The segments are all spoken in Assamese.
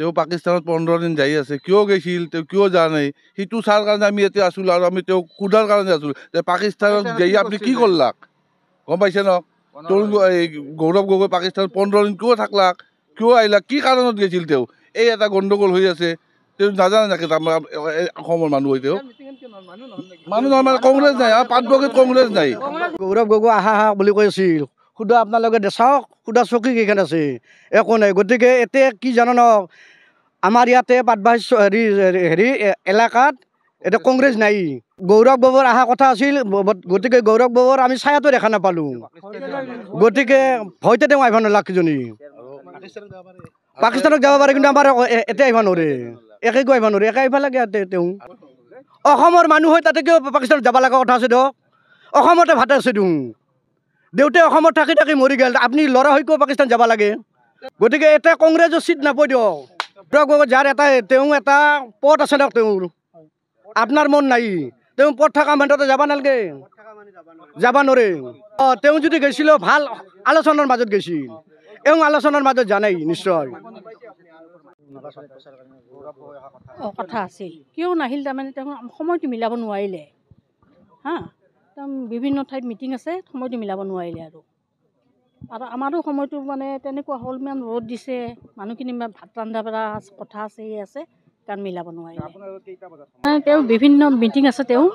তেওঁ পাকিস্তানত 15 দিন যাই আছে, কিয় গৈছিল, তেওঁ কিয় যোৱা নাই, সেইটো চাৰ কাৰণে আমি ইয়াতে আছিলোঁ আৰু আমি তেওঁক সোধাৰ কাৰণে আছিলোঁ যে পাকিস্তানত যাই আপুনি কি কৰলাক, গম পাইছে ন? গৌৰৱ গগৈ পাকিস্তানত 15 দিন কিয় থাকলাক, কিয় আহিলাক, কি কাৰণত গৈছিল তেওঁ, এই এটা গণ্ডগোল হৈ আছে। তেওঁ নাজানে নাকি অসমৰ মানুহ হৈ তেওঁ মানুহ নহয় মানে কংগ্ৰেছ নাই, পাটবগীত কংগ্ৰেছ নাই। গৌৰৱ গগৈ আহা বুলি কৈছিল, সুধা আপোনালোকে চাওক, সুধা চকী কেইখন আছে, একো নাই। গতিকে এতিয়া কি জানো ন, আমাৰ ইয়াতে পাটবাহী হেৰি এলেকাত এতিয়া কংগ্ৰেছ নাই। গৌৰৱ গগৈৰ অহা কথা আছিল, গতিকে গৌৰৱ গগৈৰ আমি ছায়াটো দেখা নাপালোঁ। গতিকে ভয়তে তেওঁ আহিব নালাগ কিজনী। পাকিস্তানত যাব পাৰে কিন্তু আমাৰ এতিয়া আহিব নোৱাৰে, একে গৈ আহিব নোৱাৰে, একে আহিব লাগে তেওঁ। অসমৰ মানুহ হৈ তাতে কিয় পাকিস্তানত যাব লগা কথা আছে দিয়ক, অসমতে ভাতে আছে দিওঁ। দেউতাই অসমত থাকি থাকি মৰি গ'ল, আপুনি ল'ৰা হৈ কিয় পাকিস্তান যাব লাগে? গতিকে এতিয়া কংগ্ৰেছৰ চিট নাপায় দিয়ক। যাৰ তেওঁ এটা পদ আছে দিয়ক, তেওঁৰ আপোনাৰ মন নাই, তেওঁ পদ থকা মানুহতে যাব নালাগে, যাব নোৱাৰে। তেওঁ যদি গৈছিল ভাল আলোচনাৰ মাজত গৈছিল, এওঁ আলোচনাৰ মাজত জানাই নিশ্চয় কথা আছিল, কিয় নাহিল তাৰমানে তেওঁ সময়টো মিলাব নোৱাৰিলে। হা, বিভিন্ন ঠাইত মিটিং আছে, সময়টো মিলাব নোৱাৰিলে আৰু আমাৰো সময়টো মানে তেনেকুৱা হ'ল, ইমান ৰ'দ দিছে, মানুহখিনি ভাত ৰন্ধা বঢ়া কথা আছে, আছে কাৰণ মিলাব নোৱাৰিলে। তেওঁ বিভিন্ন মিটিং আছে, তেওঁ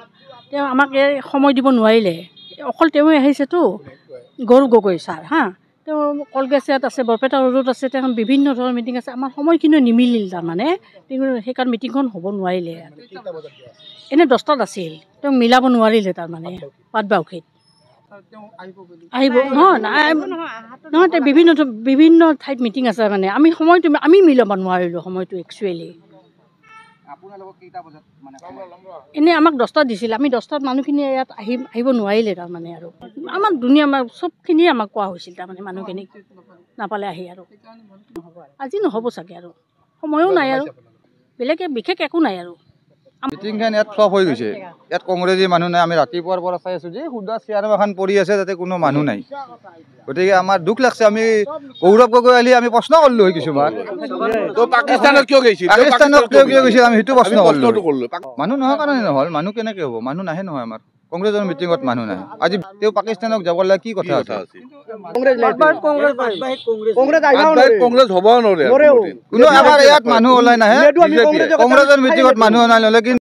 আমাক সময় দিব নোৱাৰিলে, অকল তেওঁৱে আহিছেতো, গৌৰৱ গগৈ ছাৰ। হা, তেওঁ কলগেছিয়াত আছে, বৰপেটা ৰোডত আছে, তেওঁ বিভিন্ন ধৰণৰ মিটিং আছে, আমাৰ সময়খিনিও নিমিলিল তাৰমানে, সেইকাৰণে মিটিংখন হ'ব নোৱাৰিলে। এনেই 10টাত আছিল, তেওঁ মিলাব নোৱাৰিলে তাৰমানে পাটবাউসীত আহিব নহয়, তেওঁ বিভিন্ন ঠাইত মিটিং আছে মানে, আমি মিলাব নোৱাৰিলোঁ সময়টো একচুৱেলি। এনেই আমাক 10টাত দিছিল, আমি 10টাত মানুহখিনি ইয়াত আহিব নোৱাৰিলে তাৰমানে, আৰু আমাক চবখিনিয়ে আমাক কোৱা হৈছিল তাৰমানে, মানুহখিনিক নাপালে আহি আৰু আজি নহ'ব চাগে, আৰু সময়ো নাই আৰু বেলেগে বিশেষ একো নাই আৰু। মিটিংখন ইয়াত ফ্লপ হৈ গৈছে, ইয়াত কংগ্ৰেছী মানুহ নাই। আমি ৰাতিপুৱাৰ পৰা চাই আছোঁ যে সুধা চেয়াৰ এখন পৰি আছে, তাতে কোনো মানুহ নাই। গতিকে আমাৰ দুখ লাগছে, আমি গৌৰৱ গগৈ আহিলে আমি প্ৰশ্ন কৰিলোঁ হয় কিছুমান, পাকিস্তানত কিয় গৈছিল, আমি সেইটো প্ৰশ্ন কৰিলোঁ। মানুহ নহয় কাৰণে নহ'ল, মানুহ কেনেকৈ হ'ব, মানুহ নাহে নহয়, আমাৰ কংগ্ৰেছৰ মিটিঙত মানুহ নাহে। আজি তেওঁ পাকিস্তানক যাব লাগে কি কথা আছে? কংগ্ৰেছ হ'ব নোৱাৰে, কোনো আমাৰ ইয়াত মানুহ ওলাই নাহে, কংগ্ৰেছৰ মিটিঙত মানুহ ওলাই নহ'লে